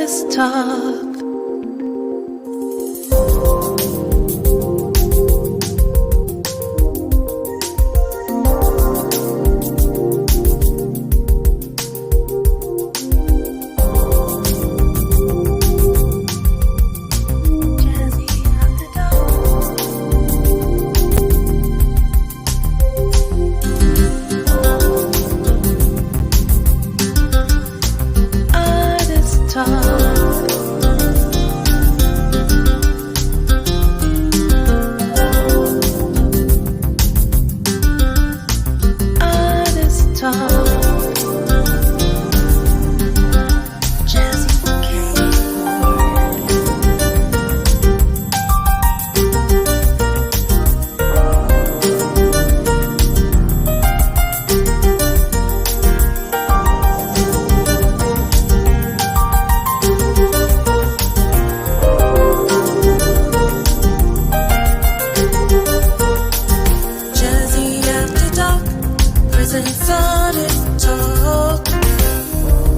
Artist Talk.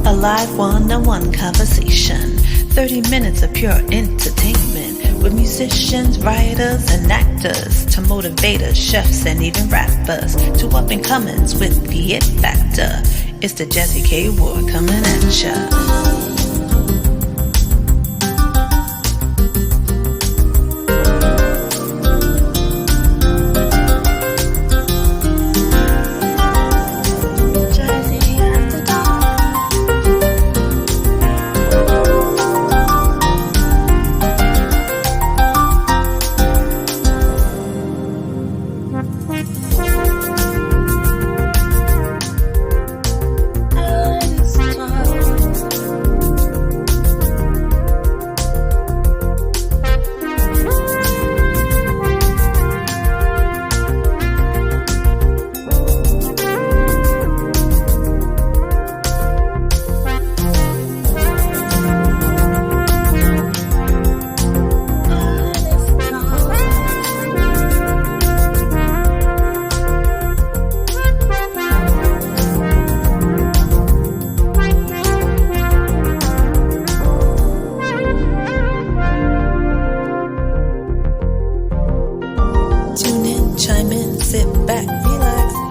A live one-on-one conversation, 30 minutes of pure entertainment with musicians, writers, and actors to motivators, chefs, and even rappers to up-and-comers with the it factor. It's the Jazzie K Ward coming at ya.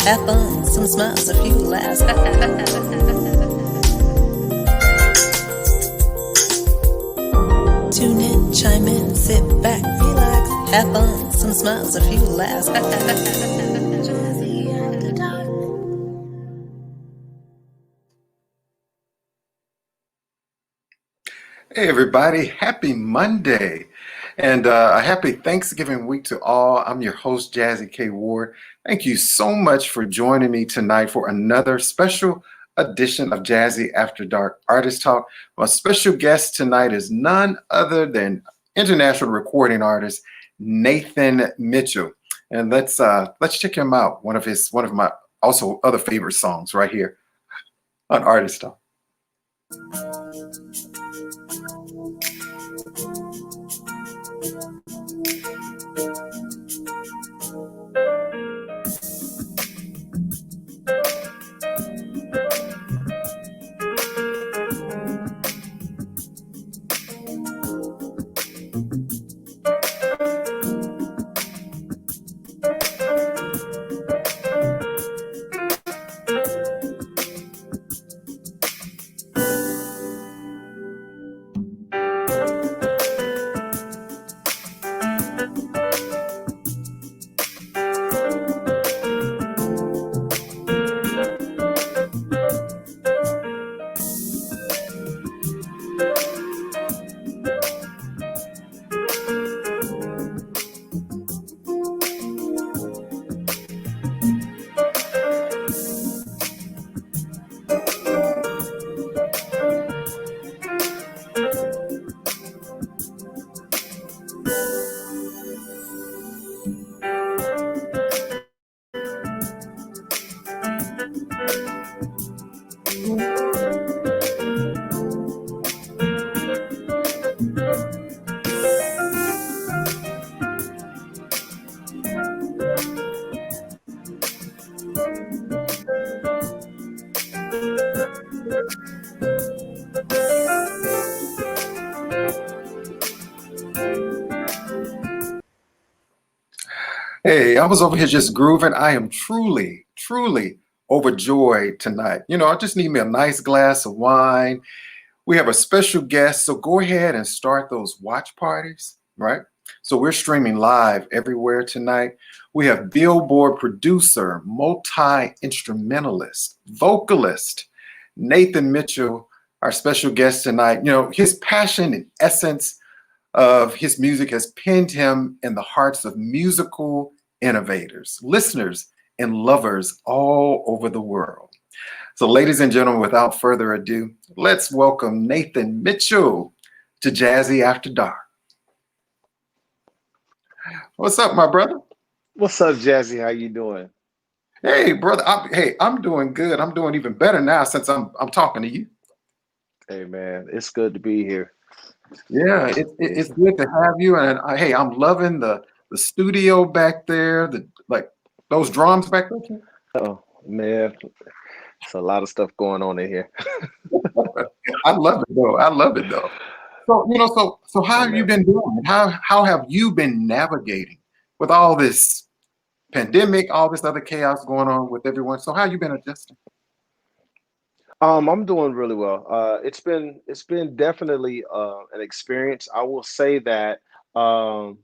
Have fun, some smiles, a few laughs. Tune in, chime in, sit back, relax. Have fun, some smiles, a few laughs. Hey everybody, happy Monday and a happy Thanksgiving week to all. I'm your host, Jazzie K Ward. Thank you so much for joining me tonight for another special edition of Jazzie After Dark Artist Talk. My special guest tonight is none other than international recording artist Nathan Mitchell. And let's check him out. One of my also other favorite songs right here on Artist Talk. Hey, I was over here just grooving. I am truly, truly overjoyed tonight. I just need me a nice glass of wine. We have a special guest, so go ahead and start those watch parties, right? So we're streaming live everywhere tonight. We have Billboard producer, multi-instrumentalist, vocalist, Nathan Mitchell, our special guest tonight. His passion and essence of his music has pinned him in the hearts of musical innovators, listeners, and lovers all over the world. So, ladies and gentlemen, without further ado, let's welcome Nathan Mitchell to Jazzy After Dark. What's up, my brother? What's up, Jazzy? How you doing? Hey, brother. I'm doing good. I'm doing even better now since I'm talking to you. Hey, man, it's good to be here. Yeah, it's good to have you. And hey, I'm loving the studio back there. The like those drums back there. Oh, man, it's a lot of stuff going on in here. I love it though. I love it though. So how Yeah, have you man. been doing? How have you been navigating with all this pandemic, all this other chaos going on with everyone? So how you been adjusting? I'm doing really well. It's been definitely an experience. I will say that um,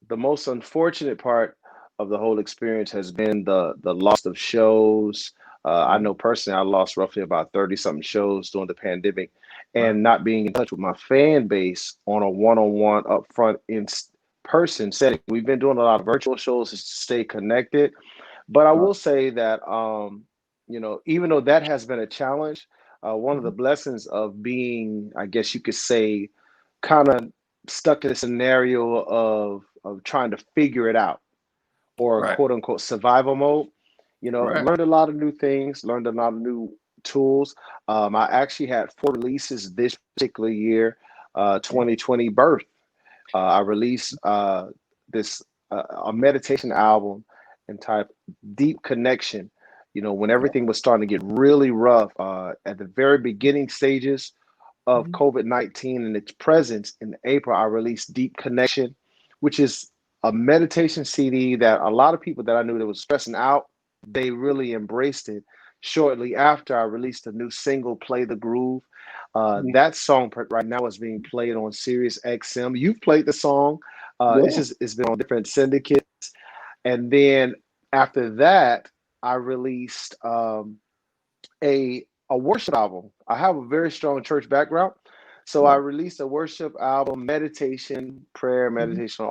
the most unfortunate part of the whole experience has been the loss of shows. I Right, know personally, I lost roughly about 30 something shows during the pandemic, right, and not being in touch with my fan base on a one-on-one upfront person setting. We've been doing a lot of virtual shows to stay connected, but I right. will say that even though that has been a challenge, one of the Mhm. blessings of being, I guess you could say, kind of stuck in a scenario of trying to figure it out, or Right, quote unquote survival mode. right. Learned a lot of new things, learned a lot of new tools. I actually had four releases this particular year, Wow. 2020 birth. I released this a meditation album entitled Deep Connection. When everything was starting to get really rough, at the very beginning stages of Mhm. COVID-19 and its presence in April, I released Deep Connection, which is a meditation CD that a lot of people that I knew that was stressing out, they really embraced it. Shortly after, I released a new single, Play the Groove. Mhm. That song right now is being played on Sirius XM. You've played the song. Yeah. It's been on different syndicates. And then after that, I released a worship album. I have a very strong church background, so I Right. released a worship album, meditation, prayer, Mhm. meditation,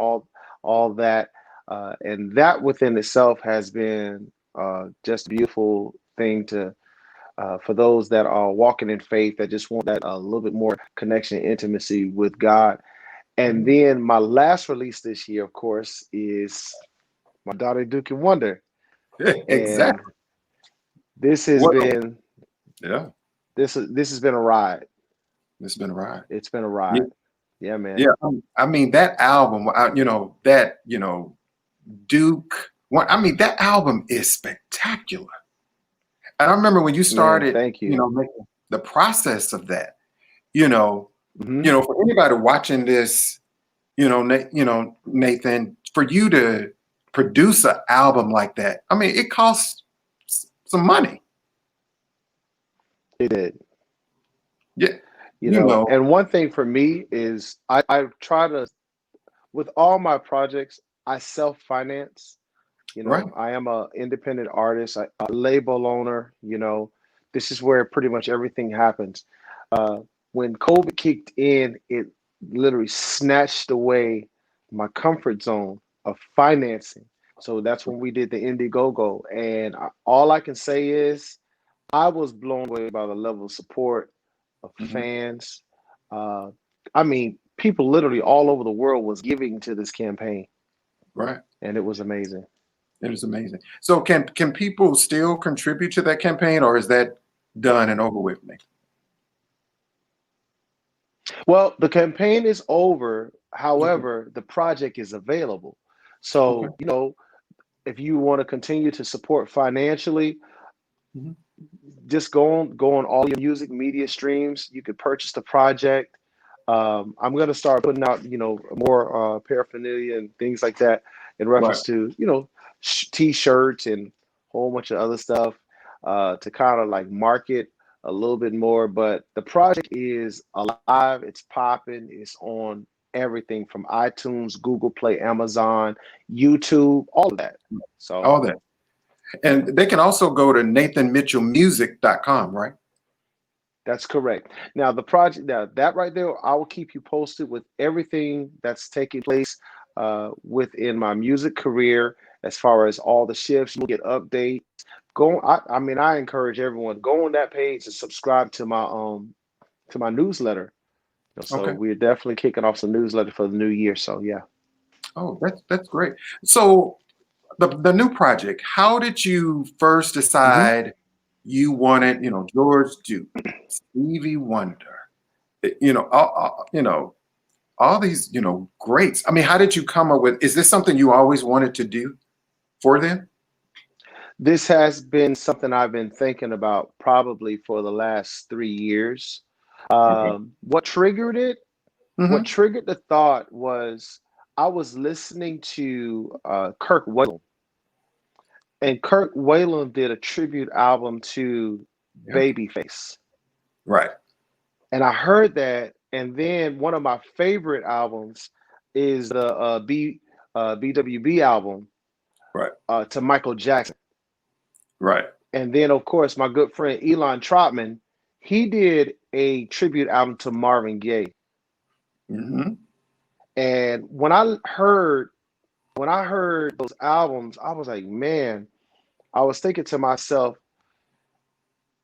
all that, and that within itself has been just a beautiful thing to for those that are walking in faith that just want that a little bit more connection and intimacy with God. And Mhm. then my last release this year, of course, is my daughter Duke and Wonder, and Exactly. this has What? been Yeah. this has been a ride. It's been a ride. It's been a Yeah. ride. Yeah, man. Yeah. I mean that album. That Duke. I mean that album is spectacular. And I remember when you Man, started, thank you. making the process of that. You know, Hmm. for anybody watching this, Nathan, for you to produce an album like that, I mean, it costs some money. It did. Yeah, you know, And one thing for me is I try to, with all my projects, I self-finance. right? I am a independent artist, a label owner. This is where pretty much everything happens. Uh, when COVID kicked in, it literally snatched away my comfort zone of financing. So that's when we did the Indiegogo. And all I can say is I was blown away by the level of support of Mhm. fans. Uh, I mean, people literally all over the world was giving to this campaign, Right. and it was amazing. It is amazing. So can people still contribute to that campaign, or is that done and over with, Nathan? Well, the campaign is over. Okay. However, the project is available. Okay. So, if you want to continue to support financially, Mhm. just go on all your music media streams. You could purchase the project. I'm going to start putting out, more paraphernalia and things like that in Right. reference to, t-shirts and a whole bunch of other stuff to kind of like market a little bit more. But the project is alive, it's popping, it's on everything from iTunes, Google Play, Amazon, YouTube, all of that. So All that. And they can also go to nathanmitchellmusic.com, right? that's correct. Now the project, now that right there, I will keep you posted with everything that's taking place within my music career, as far as all the shifts. You'll get updates. Go. I mean, I encourage everyone go on that page and subscribe to my newsletter. So Okay. we're definitely kicking off some newsletter for the new year. So yeah. Oh, that's great. So the new project, how did you first hmm decide you wanted, George Duke, Stevie Wonder, all these, greats. I mean, how did you come up with, is this something you always wanted to do for them? This has been something I've been thinking about probably for the last 3 years. Okay. What triggered it? What hmm triggered the thought was I was listening to Kirk Whalum, and Kirk Whalum did a tribute album to Yeah. Babyface, Right. and I heard that, and then one of my favorite albums is the BWB album Right. to Michael Jackson. Right. And then, of course, my good friend Elon Trotman, he did a tribute album to Marvin Gaye. hmm And when I heard those albums, I was like, man, I was thinking to myself,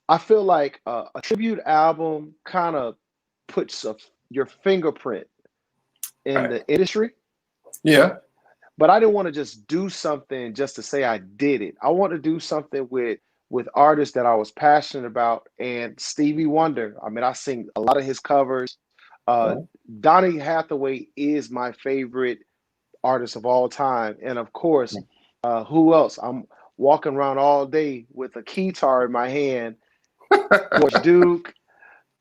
I feel like a tribute album kind of puts your fingerprint in Right. the industry. Yeah. But I didn't want to just do something just to say I did it. I want to do something with artists that I was passionate about. And Stevie Wonder, I mean, I sing a lot of his covers. Uh, Right. Donny Hathaway is my favorite artist of all time, and of course, who else? I'm walking around all day with a keytar in my hand. George Duke.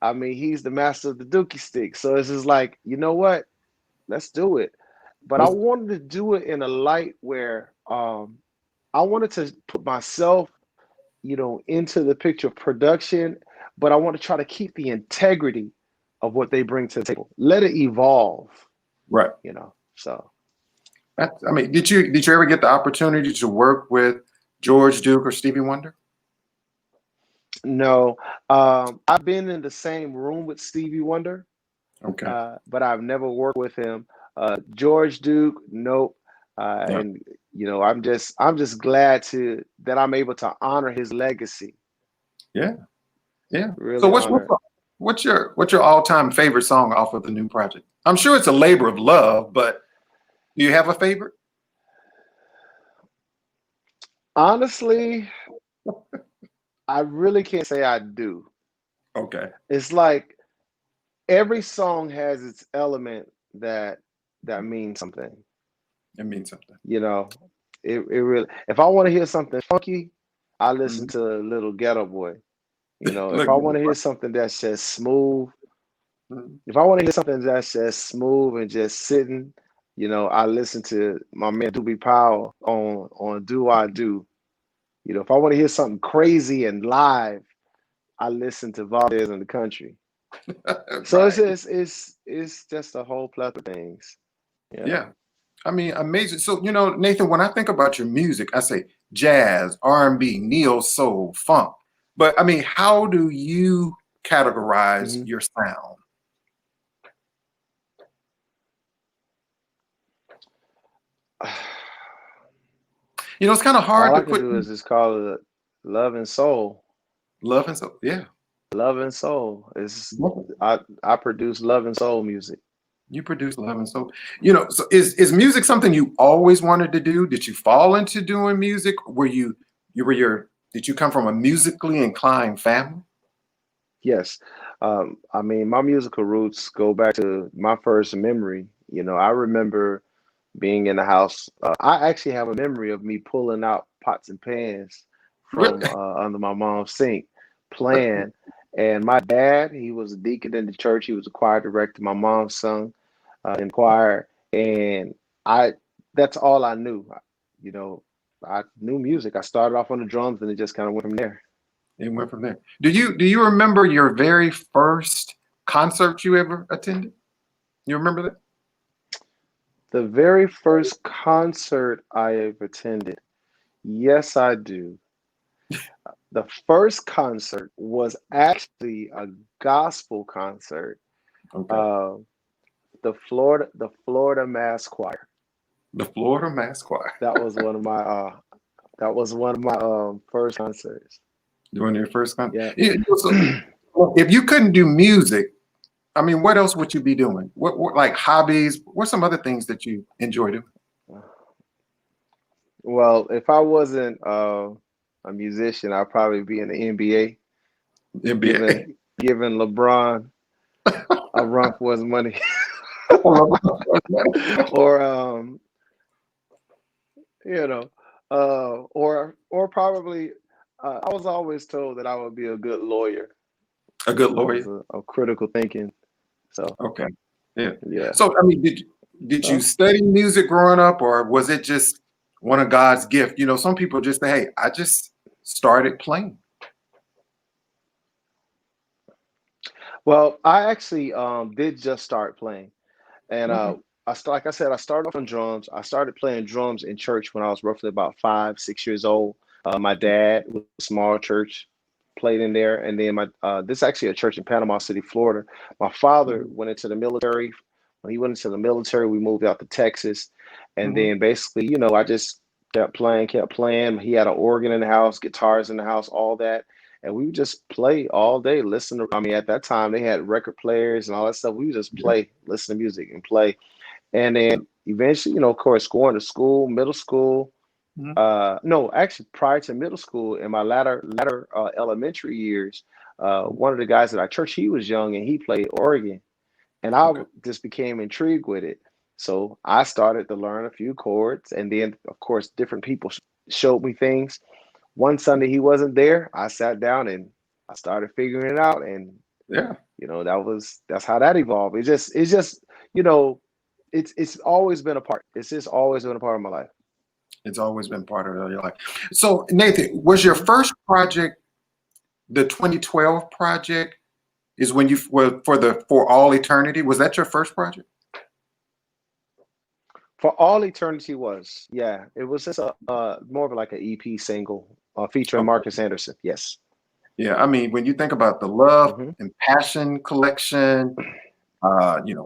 I mean, he's the master of the Dookie stick. So it's just like, you know what? Let's do it. But I Let's- wanted to do it in a light where I wanted to put myself, into the picture of production, but I want to try to keep the integrity of what they bring to the table. Let it evolve, right. So I mean, did you ever get the opportunity to work with George Duke or Stevie Wonder? no, I've been in the same room with Stevie Wonder, Okay. but I've never worked with him. George Duke, nope. Yeah. And I'm just glad to that I'm able to honor his legacy. Yeah. Yeah. So Really what's honor what's it. what's your all-time favorite song off of the new project? I'm sure it's a labor of love, but do you have a favorite? Honestly, I really can't say I do. Okay. It's like every song has its element that means something. It means something. You know, it really. If I want to hear something funky, I listen Mhm. to Little Ghetto Boy. If Look, I want to hear something that's just smooth, mhm. if I want to hear something that's just smooth and just sitting, I listen to my man Doobie Powell on Do I Do. If I want to hear something crazy and live, I listen to Valdez in the country. So it's Right. just it's just a whole plethora of things, you Yeah. know. I mean, amazing. So, Nathan, when I think about your music, I say jazz, R&B, neo soul, funk. But I mean, how do you categorize Mhm. your sound? It's kind of hard All to I can put do is just call it love and soul. love and soul. Yeah. Love and soul is I produce love and soul music. You produce love and soul. So is music something you always wanted to do? Did you fall into doing music? Did you come from a musically inclined family? Yes. I mean, my musical roots go back to my first memory. I remember being in the house. I actually have a memory of me pulling out pots and pans Really? from under my mom's sink, playing. And my dad, he was a deacon in the church. He was a choir director. My mom sung in choir, and I that's all I knew. You know, I knew music. I started off on the drums, and it just kind of went from there. It went from there. Do you remember your very first concert you ever attended? You remember that? The very first concert I ever attended, yes, I do. The first concert was actually a gospel concert. Okay. Uh, the Florida Mass Choir. The Florida Mass Choir. That was one of my first concerts. During your first concert. Yeah. If you couldn't do music, I mean, what else would you be doing? What like hobbies? What some other things that you enjoy doing? Well, if I wasn't a musician, I'd probably be in the NBA, NBA. giving LeBron a run for his money, or you know, or probably. I was always told that I would be a good lawyer. A good I was lawyer. a critical thinking. So Okay. Yeah. yeah. So I mean, did you study music growing up, or was it just one of God's gift? You know, some people just say, "Hey, I just started playing." Well, I actually did just start playing, and Okay. like I said, I started off on drums. I started playing drums in church when I was roughly about 5, 6 years old. My dad was a small church, played in there, and then this is actually a church in Panama City, Florida. My father Mhm. went into the military. When he went into the military, we moved out to Texas, and Mhm. then basically, I just kept playing, kept playing. He had an organ in the house, guitars in the house, all that, and we would just play all day. Listen to, I mean, at that time they had record players and all that stuff. We would just Yeah. play, listen to music, and play. And then eventually, of course, going to school, middle school. Mhm. No, actually, prior to middle school, in my latter elementary years, Mhm. one of the guys at our church, he was young and he played organ, and I Okay. just became intrigued with it. So I started to learn a few chords, and then, of course, different people showed me things. One Sunday he wasn't there. I sat down and I started figuring it out, and Yeah. that's how that evolved. It's just you know, it's always been a part. It's just always been a part of my life. It's always been part of your life. So, Nathan, was your Mhm. first project the 2012 project? Is when you were for all eternity? Was that your first project? For All Eternity was, yeah, it was just a more of like an EP single featuring Okay. Marcus Anderson. Yes. Yeah. I mean, when you think about the Love Hmm. and Passion collection,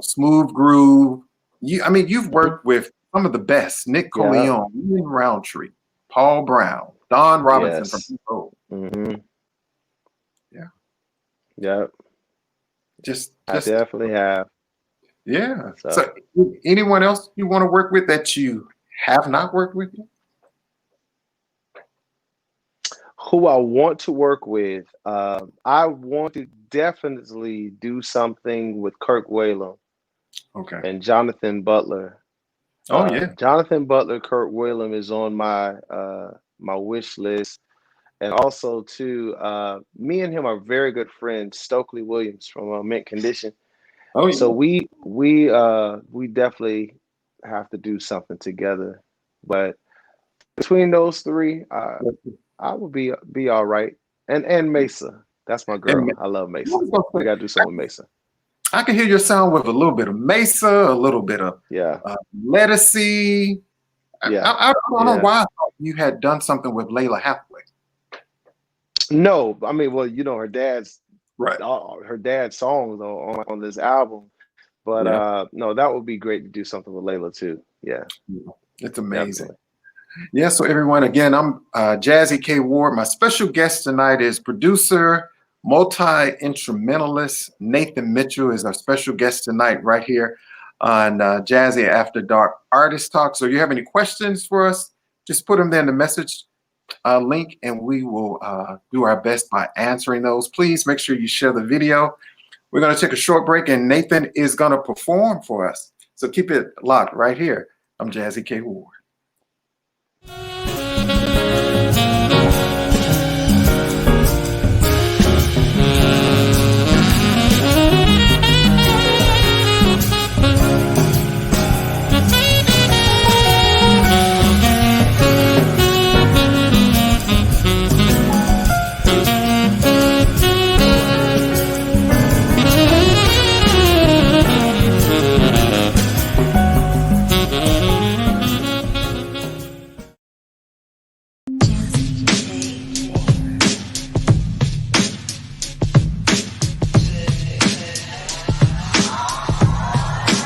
Smooth Groove. You've Hmm. worked with some of the best: Nick Yeah. Coleon, Ian Roundtree, Paul Brown, Don Robinson from Yes. People. Hmm. Yeah, Yeah. I just definitely have. yeah. So, So, anyone else you want to work with that you have not worked with yet? who I want to work with, I want to definitely do something with Kirk Whalum Okay. and Jonathan Butler. Oh yeah. Jonathan Butler, Kurt Whalum is on my wish list, and also too, me and him are very good friends. Stokely Williams from Mint Condition, Oh so yeah. we definitely have to do something together. But between those three, I would be all right. And Mesa, that's my And girl. I love I Mesa. was gonna We say, gotta do something with Mesa. I can hear your sound with a little bit of Mesa, a little bit of Yeah, Lettucey. yeah, I don't know yeah. why I thought you had done something with Layla Hathaway. No, I mean, well, Right. her dad's songs on this album. But Yeah. no, that would be great to do something with Layla too. Yeah, It's amazing. definitely. Yeah, so everyone, again, I'm Jazzy K. Ward. My special guest tonight is producer, multi-instrumentalist Nathan Mitchell is our special guest tonight right here on Jazzy After Dark Artist Talk. So if you have any questions for us, just put them there in the message link and we will do our best by answering those. Please make sure you share the video. We're going to take a short break and Nathan is going to perform for us. So keep it locked right here. I'm Jazzy K. Ward.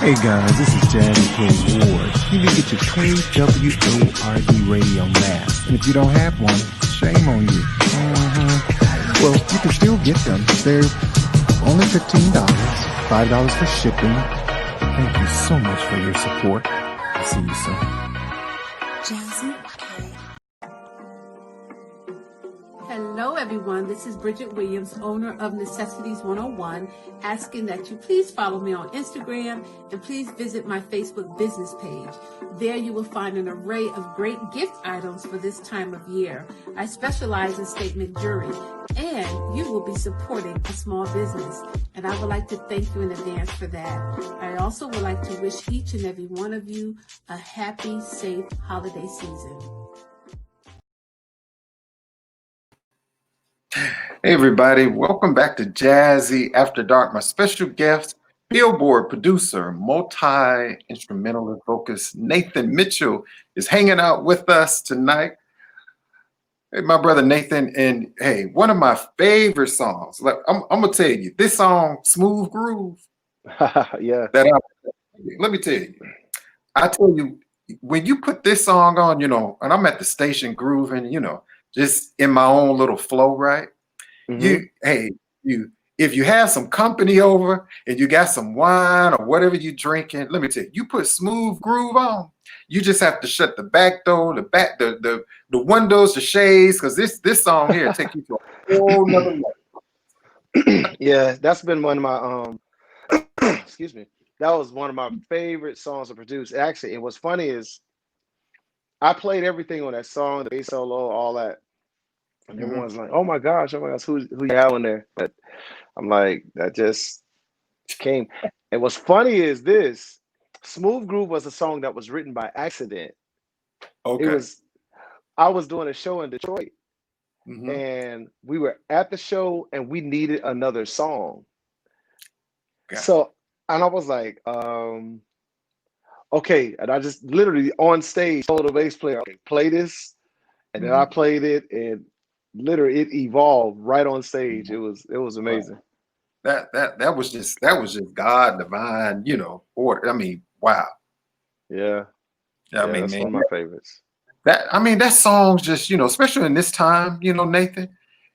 Hey guys, this is Jazzie K. Ward. You need to get your KWARD radio mask. And if you don't have one, shame on you. Well, you can still get them. They're only $15, $5 for shipping. Thank you so much for your support. I'll see you soon. Jazzy Hello, everyone. This is Bridget Williams, owner of Necessities 101, asking that you please follow me on Instagram and please visit my Facebook business page. There you will find an array of great gift items for this time of year. I specialize in statement jewelry, and you will be supporting a small business. And I would like to thank you in advance for that. I also would like to wish each and every one of you a happy, safe holiday season. Hey everybody, welcome back to Jazzy After Dark. My special guest, Billboard producer, multi-instrumentalist vocalist Nathan Mitchell is hanging out with us tonight. Hey, my brother Nathan, and hey, one of my favorite songs. Like I'm gonna tell you, this song, "Smooth Groove." Yeah. Let me tell you, I tell you, when you put this song on, you know, and I'm at the station grooving, you know, just in my own little flow, right? Mm-hmm. You if you have some company over and you got some wine or whatever you drinking, let me tell you, you put Smooth Groove on, you just have to shut the back door, the windows, the shades, because this song here take you to a whole nother level. Yeah, that's been one of my excuse me. That was one of my favorite songs to produce. Actually, and what's funny is I played everything on that song, the bass solo, all that. And Mhm. everyone's like, oh my gosh, who you have on there? But I'm like, that just came. And what's funny is this Smooth Groove was a song that was written by accident. Okay. I was doing a show in Detroit Mhm. and we were at the show and we needed another song. Gotcha. So, and I was like, okay. And I just literally on stage told the bass player, okay, play this. And then I Mhm. played it and literally it evolved right on stage. It was Right. amazing. That was just God divine, you know, order. I mean, wow. Yeah. I Yeah, mean, that's man, one of my favorites. that song's just, you know, especially in this time, you know, Nathan,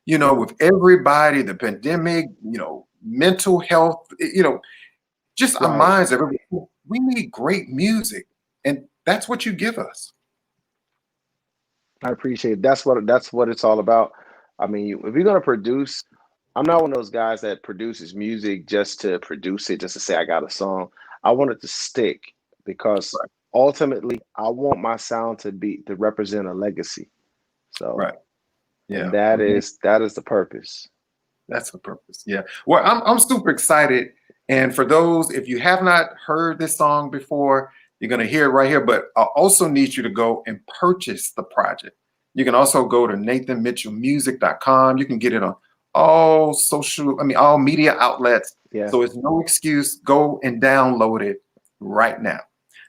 you know, Yeah. with everybody, the pandemic, you know, mental health, you know, just our Right. minds, everybody, we need great music. And that's what you give us. I appreciate it. That's what it's all about. I mean, if you're gonna produce, I'm not one of those guys that produces music just to produce it, just to say I got a song. I want it to stick because Right. ultimately I want my sound to represent a legacy. So, Right. and Yeah. I that mean, is that is the purpose. that's the purpose. Yeah. Well, I'm super excited. And for those, if you have not heard this song before, you're going to hear it right here. But I also need you to go and purchase the project. You can also go to nathanmitchellmusic.com. You can get it on all media outlets. Yeah. So it's no excuse. Go and download it right now.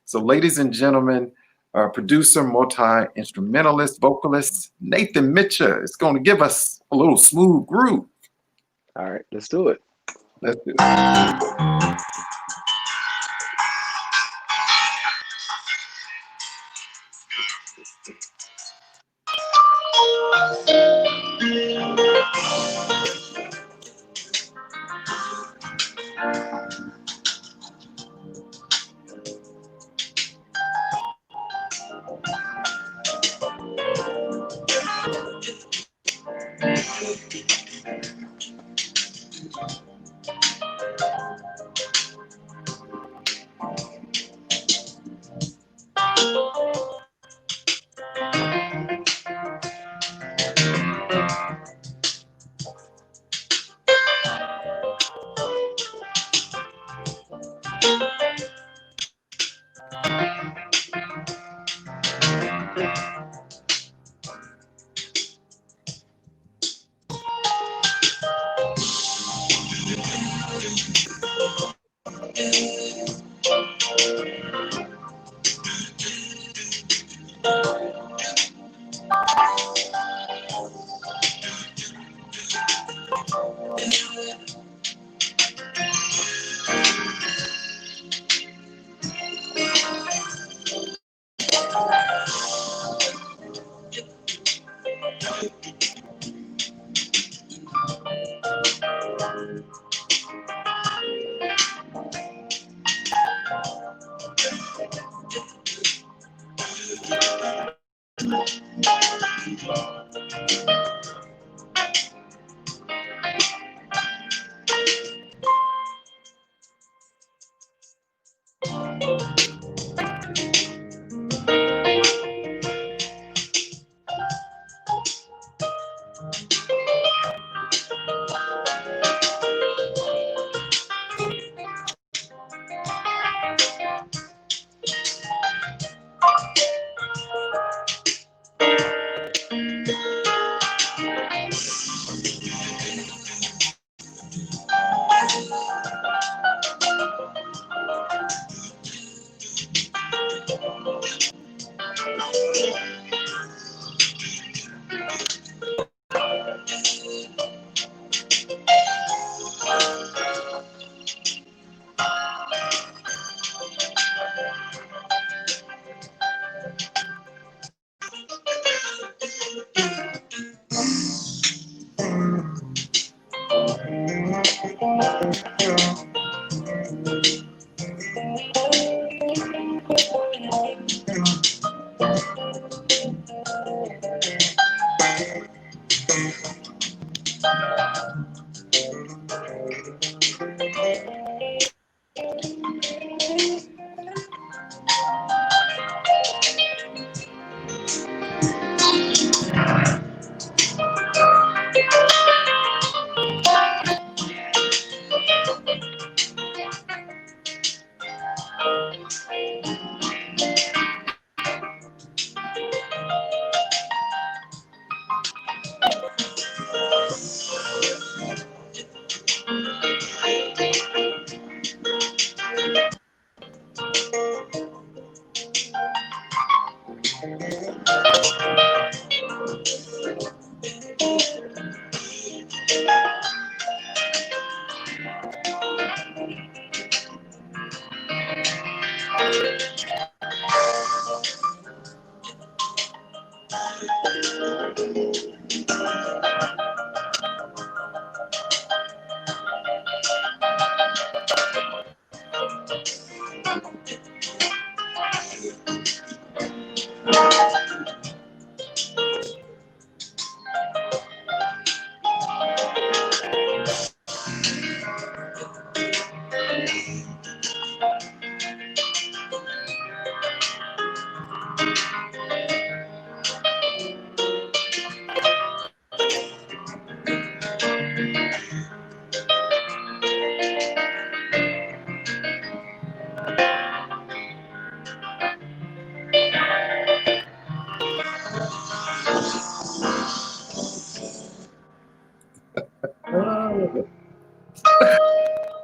So, ladies and gentlemen, our producer, multi-instrumentalist, vocalist, Nathan Mitchell is going to give us a little smooth groove. All right, let's do it. Let's do it.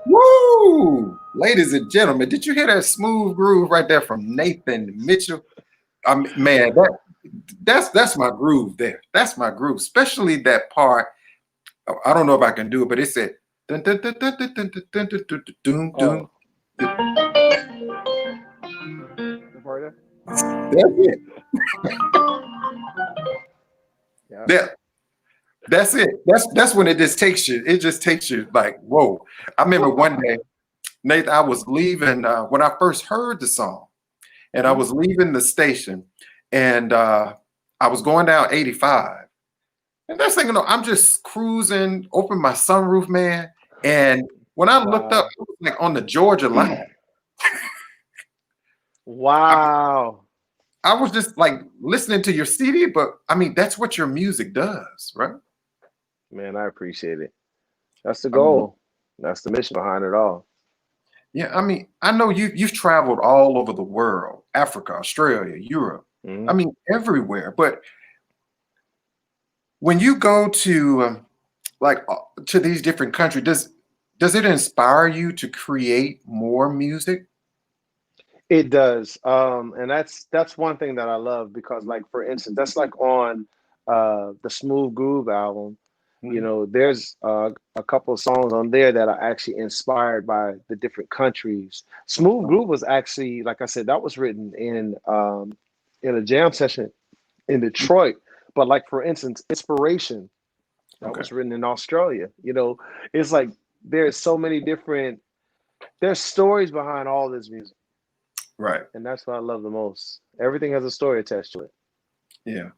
Woo! Ladies and gentlemen, did you hear that smooth groove right there from Nathan Mitchell? I mean, man, that's my groove there. That's my groove, especially that part. I don't know if I can do it, but it said dun, dun, dun, dun, dun, dun, dun, dun, dun, dun, dun, Oh, the part there? That's it. Yeah. Yeah, that's it. That's when it just takes you. It just takes you like, whoa. I remember one day, Nathan, I was leaving when I first heard the song, and I Mhm. was leaving the station, and I was going down 85. And next thing you know, I'm just cruising, open my sunroof, man. And when I looked up, Wow. it was like on the Georgia line. I, Wow. I was just like listening to your CD, but I mean, that's what your music does, right? Man, I appreciate it. That's the I mean, goal. That's the mission behind it all. yeah, I mean, I know you've traveled all over the world, Africa, Australia, Europe. I Hmm. mean, everywhere. But when you go to to these different countries, does it inspire you to create more music? It does. And that's one thing that I love because, like, for instance, that's like on the Smooth Groove album. You Mhm. know, there's a couple of songs on there that are actually inspired by the different countries. Smooth Groove was actually, like I said, that was written in a jam session in Detroit. But like for instance, Inspiration, that Okay, was written in Australia. You know, it's like there's so many different there's stories behind all this music. right. And that's what I love the most. Everything has a story attached to it. Yeah.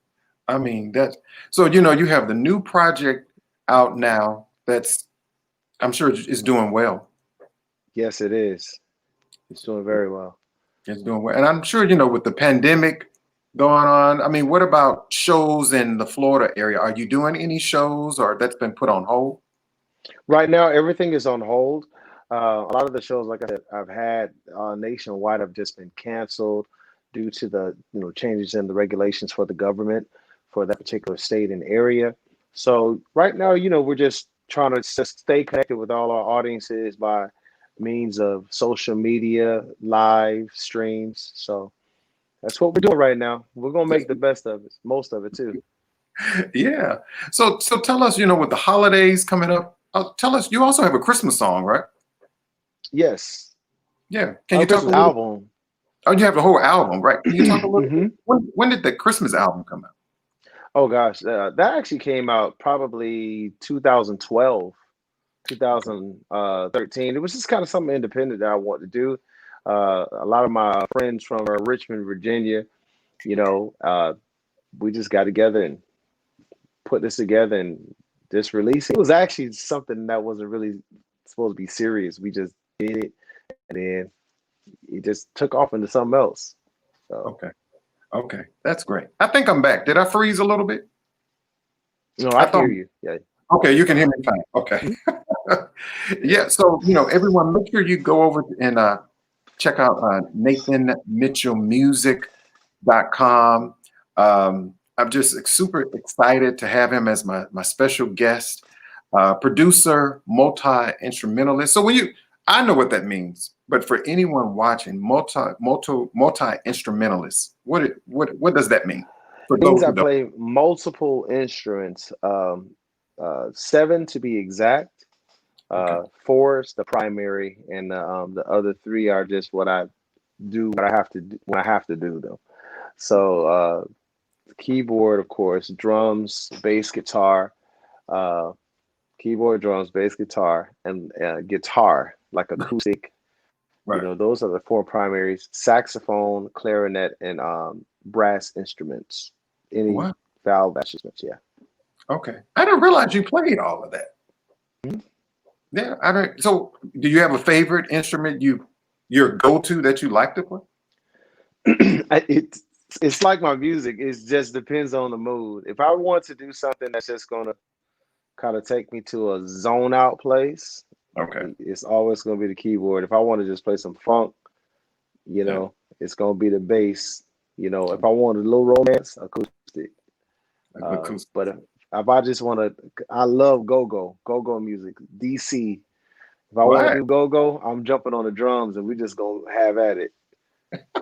I mean, that's so you have the new project out now that's I'm sure it's doing well. Yes, it is. It's doing very well. It's doing well. And I'm sure, with the pandemic going on, I mean, what about shows in the Florida area? Are you doing any shows or that's been put on hold? Right now, everything is on hold. A lot of the shows, like I said, I've had nationwide have just been canceled due to the changes in the regulations for the government for that particular state and area. So right now, we're just trying to just stay connected with all our audiences by means of social media, live streams. So that's what we're doing right now. We're gonna make the best of it, most of it too. Yeah. So tell us, with the holidays coming up, tell us you also have a Christmas song, right? Yes, Yeah. Can our you talk a Christmas little? album. Oh, you have the whole album, right? Can you talk a little bit? Hmm. When did the Christmas album come out? Oh gosh, that actually came out probably 2012, Okay. 2013. It was just kind of something independent that I wanted to do. A lot of my friends from Richmond, Virginia, you know, uh, we just got together and put this together and just released it. It was actually something that wasn't really supposed to be serious. We just did it, and then it just took off into something else. So, Okay. Okay. That's great. I think I'm back. Did I freeze a little bit? no, I I thought, hear you. Yeah. okay, you can hear me fine. Okay. Mhm. Yeah. So, everyone, make sure you go over and check out NathanMitchellMusic.com. I'm just super excited to have him as my special guest, producer, multi-instrumentalist. So I know what that means, but for anyone watching, multi-instrumentalist, what does that mean? For Means those I who don't. play multiple instruments, seven to be exact. Okay. Four is the primary, and the other three are just what I do what I have to do when I have to do them. So keyboard, of course, drums, bass, guitar, uh, keyboard, drums, bass, guitar, and guitar, like acoustic. You Right. know, those are the four primaries: saxophone, clarinet, and brass instruments. Any Wow. valve instruments, yeah. Okay. I didn't realize you played all of that. Mhm. Yeah. I don't. So, do you have a favorite instrument your go-to that you like to play? It's it's like my music. It just depends on the mood. If I want to do something that's just gonna kind of take me to a zone out place, Okay. it's always gonna be the keyboard. If I want to just play some funk, you Yeah. know, it's gonna be the bass. You know, if I want a little romance, acoustic. Like acoustic. But if I just want to, I love go-go music. DC. If I want to Why? do go-go, I'm jumping on the drums and we just gonna have at it.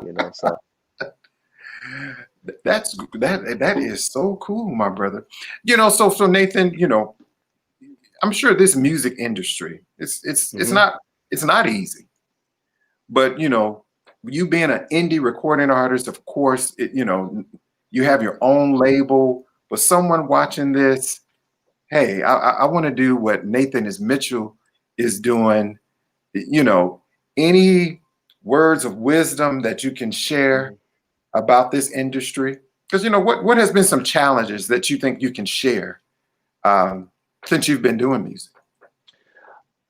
You know, so That is so cool, my brother. So Nathan, I'm sure this music industry, mhm. it's not easy. But you being an indie recording artist, of course, you have your own label. But someone watching this, hey, I want to do what Mitchell is doing. You know, any words of wisdom that you can share Mhm. about this industry? Because what has been some challenges that you think you can share um, since you've been doing music?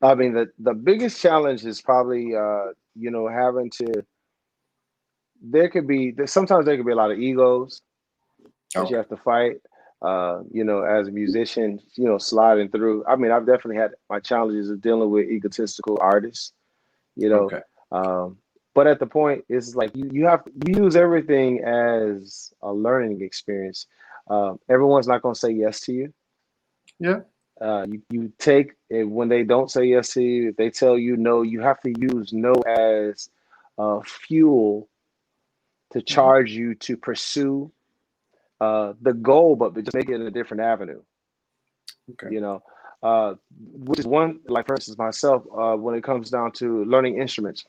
I mean, the biggest challenge is probably having to. Sometimes there could be a lot of egos that you Okay, have to fight. As a musician, sliding through. I mean, I've definitely had my challenges of dealing with egotistical artists. You know, okay, but at the point, it's like you use everything as a learning experience. Everyone's not going to say yes to you. yeah, You take it when they don't say yes to you. If they tell you no, you have to use no as fuel to mhm, charge you to pursue the goal, but just make it in a different avenue. okay, You know, which is one, like for instance, myself, when it comes down to learning instruments.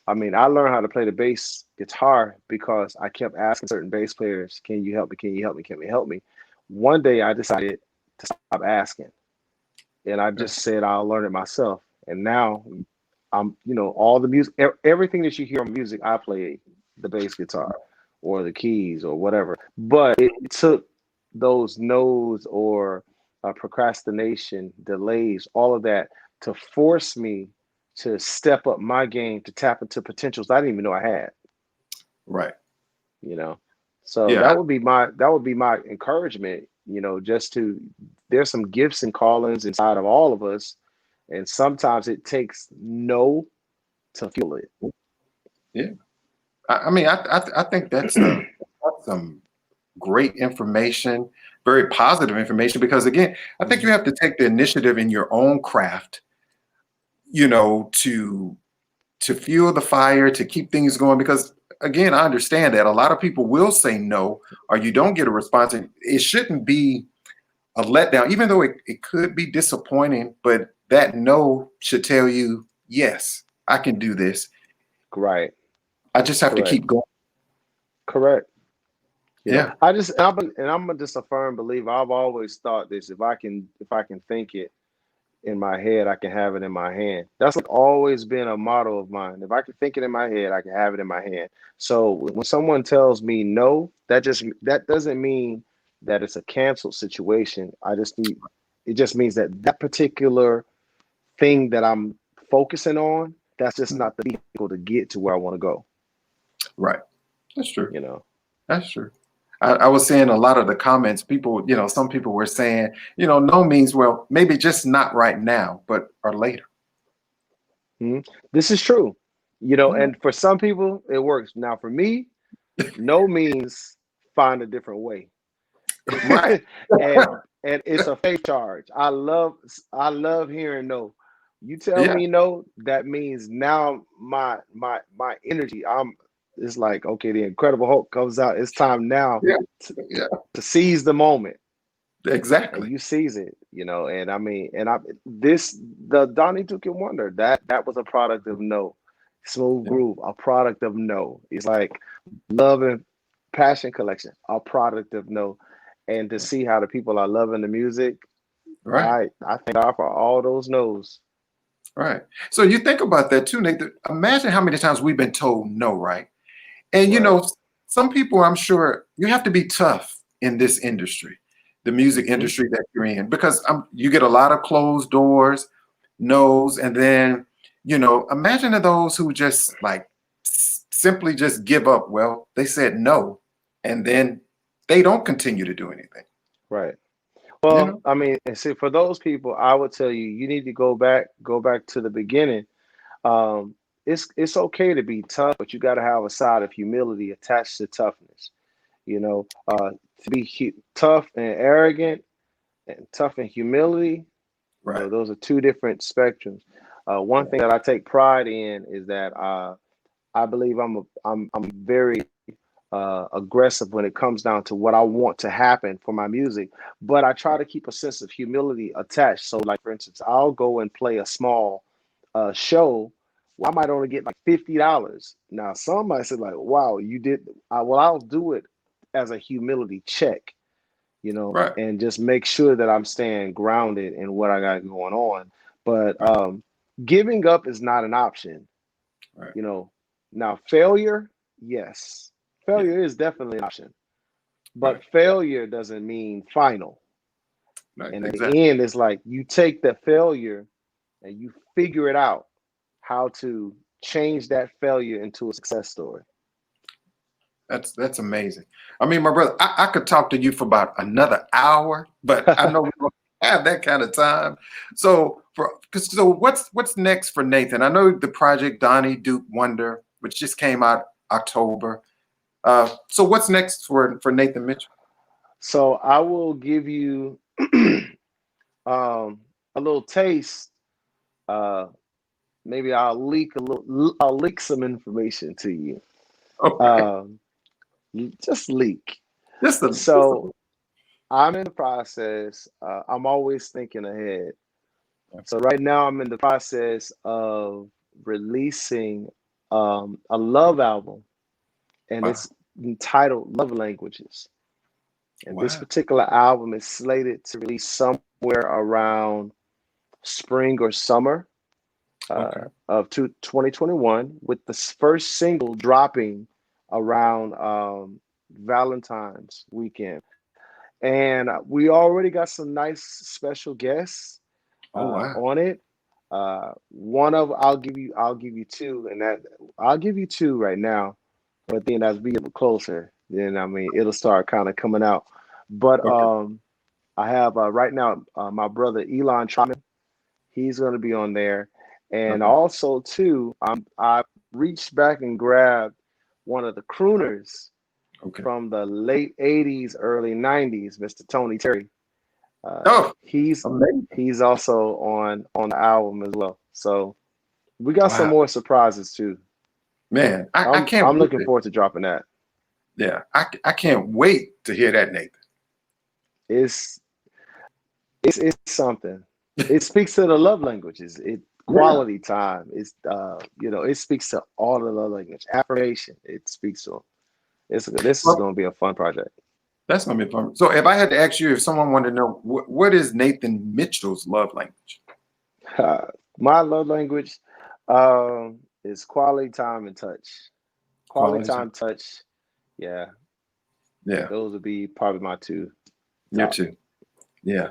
I mean, I learned how to play the bass guitar because I kept asking certain bass players, "Can you help me? Can you help me? Can you help me?" One day I decided to stop asking, and I okay, just said I'll learn it myself. And now all the music, everything that you hear on music, I play the bass guitar or the keys or whatever. But it took those no's or procrastination, delays, all of that to force me to step up my game to tap into potentials I didn't even know I had. right, You know, so yeah, that would be my encouragement. Just to there's some gifts and callings inside of all of us, and sometimes it takes no to fuel it. yeah. I mean, I think that's some great information, very positive information. Because again, I think you Mhm. have to take the initiative in your own craft, to fuel the fire, to keep things going. Because again, I understand that a lot of people will say no, or you don't get a response. And it shouldn't be a letdown, even though it could be disappointing, but that no should tell you, yes, I can do this. Right. I just have to Correct. keep going. Correct. Yeah, I'm just a firm believer. I've always thought this: if I can think it in my head, I can have it in my hand. That's like always been a motto of mine. If I can think it in my head, I can have it in my hand. So when someone tells me no, that doesn't mean that it's a canceled situation. It just means that that particular thing that I'm focusing on, that's just mhm, not the vehicle to get to where I want to go. right. That's true. You know. That's true. I was seeing a lot of the comments. People, some people were saying, no means, well, maybe just not right now, but or later. Mhm. This is true. Yeah. And for some people it works. Now for me, no means find a different way. Right. and and it's a faith charge. I love hearing no. You tell Yeah. me no, that means now my energy. It's like, okay, the Incredible Hulk comes out. It's time now Yeah. to, Yeah. to seize the moment. And Exactly. you seize it. And I mean, the Donnie Duke and Wonder, that was a product of no. Smooth Yeah. Groove, a product of no. It's like Love and Passion Collection, a product of no. And to see how the people are loving the music, Right. I thank God for all those no's. Right. So you think about that too, Nathan. Imagine how many times we've been told no, right? And Right. some people, I'm sure, you have to be tough in this industry, the music Hmm. industry that you're in, because you get a lot of closed doors, no's, and then imagine those who just like simply just give up. Well, they said no, and then they don't continue to do anything. Right. You Well, know, I mean, and see, for those people, I would tell you, you need to go back to the beginning. Um, it's okay to be tough, but you got to have a side of humility attached to toughness. You know, to be tough and arrogant and tough and humility, right? those are two different spectrums. One Yeah, thing that I take pride in is that I believe I'm very aggressive when it comes down to what I want to happen for my music, but I try to keep a sense of humility attached. So, like for instance, I'll go and play a small show. Well, I might only get like $50. Now, some might say like, "Wow, you did." Well, I'll do it as a humility check, right, and just make sure that I'm staying grounded in what I got going on. But right, giving up is not an option. right. You know, now failure, yes, Yeah, failure is definitely an option, right, but failure doesn't mean final. right. And at Exactly. the end, it's like you take the failure and you figure it out how to change that failure into a success story. That's amazing. I mean, my brother, I could talk to you for about another hour, but I know we don't have that kind of time. So what's next for Nathan? I know the project Donnie Duke Wonder, which just came out October. So what's next for Nathan Mitchell? So I will give you a little taste. Uh, Maybe I'll leak some information to you. Okay, Um, just leak. just a So I'm in the process. I'm always thinking ahead. So right now I'm in the process of releasing a love album, and wow, it's entitled Love Languages. And this wow. particular album is slated to release somewhere around spring or summer Okay, of 2021, with the first single dropping around Valentine's weekend. And we already got some nice special guests oh wow, on it. One of I'll give you two, and that I'll give you two right now. But then as we get closer, then I mean it'll start kind of coming out. But okay, I have right now my brother Elon Troutman. He's going to be on there, and okay, also too, I reached back and grabbed one of the crooners okay. from the late '80s, early '90s, Mr. Tony Terry. Uh, Oh, he's amazing. he's also on the album as well. So we got some Wow, more surprises too. man, I can't I'm wait looking forward to dropping that. yeah, I can't wait to hear that, Nathan. It's it's something. It speaks to the love languages. It Yeah. quality time. It's it speaks to all the love language. Affirmation. It speaks to them. This is Well, going to be a fun project. that's gonna be fun. So if I had to ask you, if someone wanted to know what is Nathan Mitchell's love language? My love language is quality time and touch. Quality Quality time. time, touch. Yeah, Yeah, those would be probably my two you top. too. Yeah.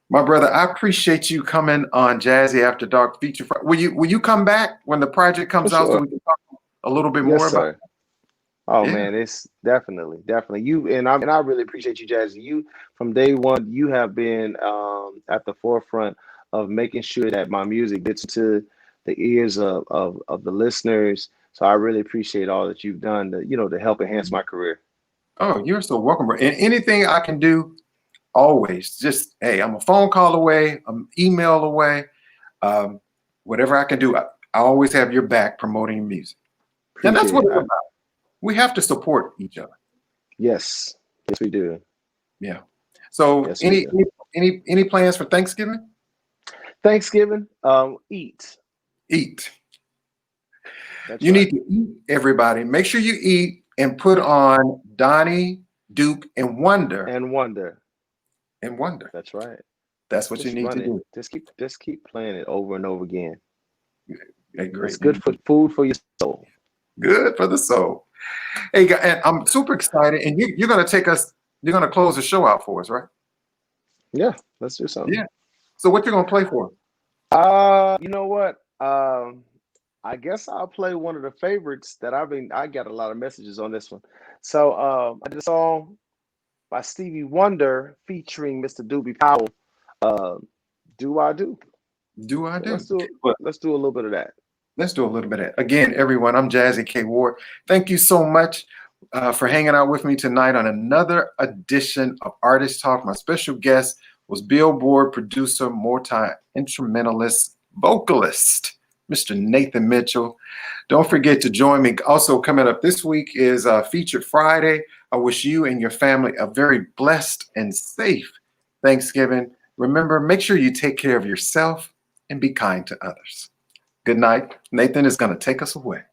My brother, I appreciate you coming on Jazzy After Dark feature. Will you come back when the project For comes out so sure. we can talk a little bit Yes, more about sir. Oh it? Yeah. man, it's definitely you, and I really appreciate you, Jazzy. You from day one, you have been at the forefront of making sure that my music gets to the ears of the listeners. So I really appreciate all that you've done to to help enhance my career. Oh, you're so welcome, bro. And anything I can do, always just hey, I'm a phone call away, I'm email away. Um, whatever I can do, I always have your back promoting music. And that's Appreciate what it. it's about. We have to support each other. Yes, yes we do. Yeah. So Yes we do. any plans for Thanksgiving? Thanksgiving, eat. Eat. That's You right. need to eat, everybody. Make sure you eat and put on Donnie, Duke, and Wonder. And wonder. And Wonder. That's right. That's what you Just need run to it. do. Just keep playing it over and over again. Great. It's good for food for your soul. Good for the soul. Hey, and I'm super excited. And you're going to take us, you're going to close the show out for us, right? Yeah, let's do something. Yeah. So what you going to play for us? You know what? I guess I'll play one of the favorites that I got a lot of messages on this one. So I did a song by Stevie Wonder featuring Mr. Doobie Powell. Uh, do I do? Do I So do? Well, let's do a little bit of that. let's do a little bit of it. Again, everyone, I'm Jazzy K. Ward. Thank you so much for hanging out with me tonight on another edition of Artist Talk. My special guest was Billboard producer, multi-instrumentalist, vocalist, Mr. Nathan Mitchell. Don't forget to join me. Also coming up this week is Featured Friday. I wish you and your family a very blessed and safe Thanksgiving. Remember, make sure you take care of yourself and be kind to others. Good night. Nathan is going to take us away.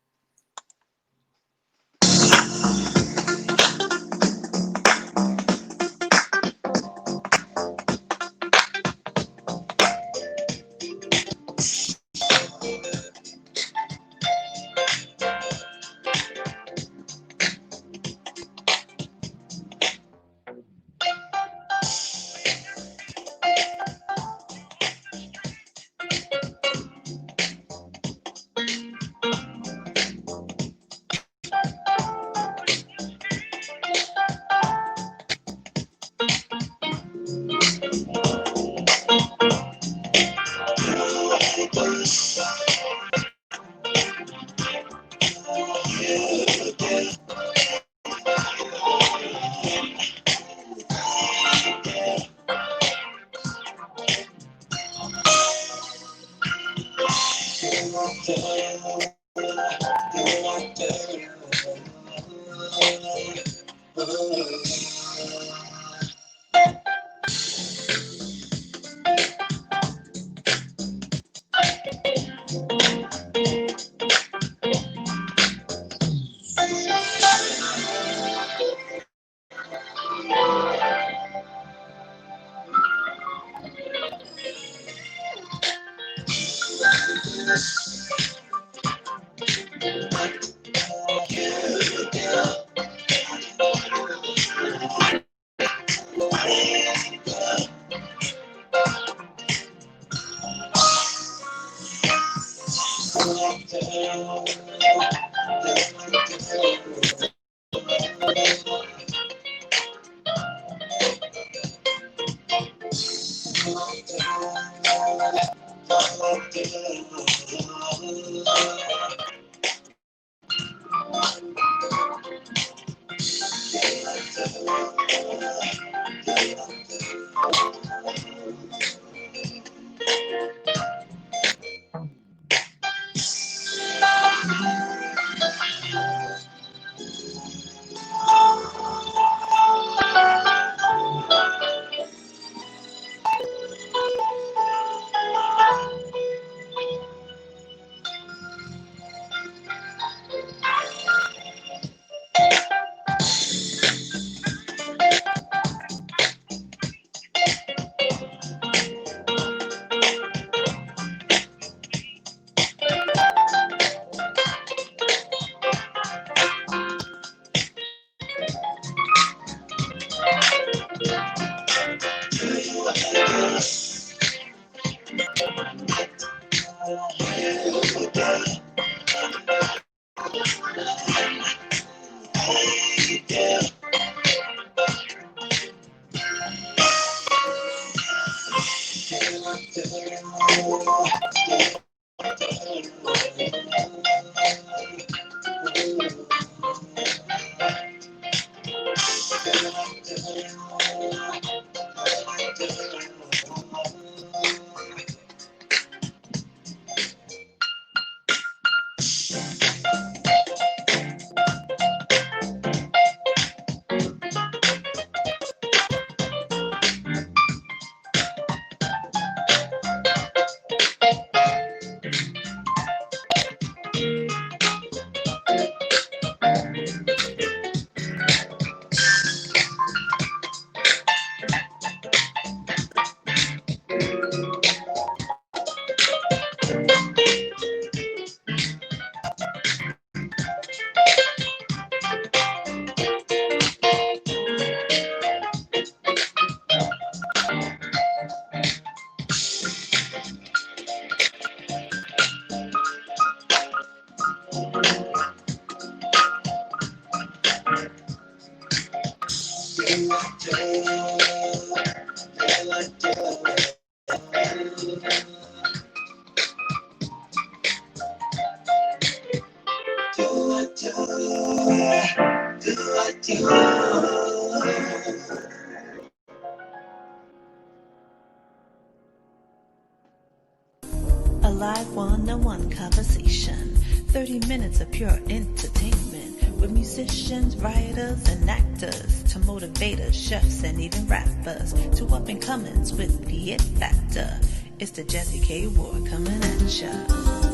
A live one-on-one conversation, 30 minutes of pure entertainment with musicians, writers, and actors to motivators, chefs, and even rappers to up-and-comings with the it factor. It's the Jazzie K Ward coming at ya.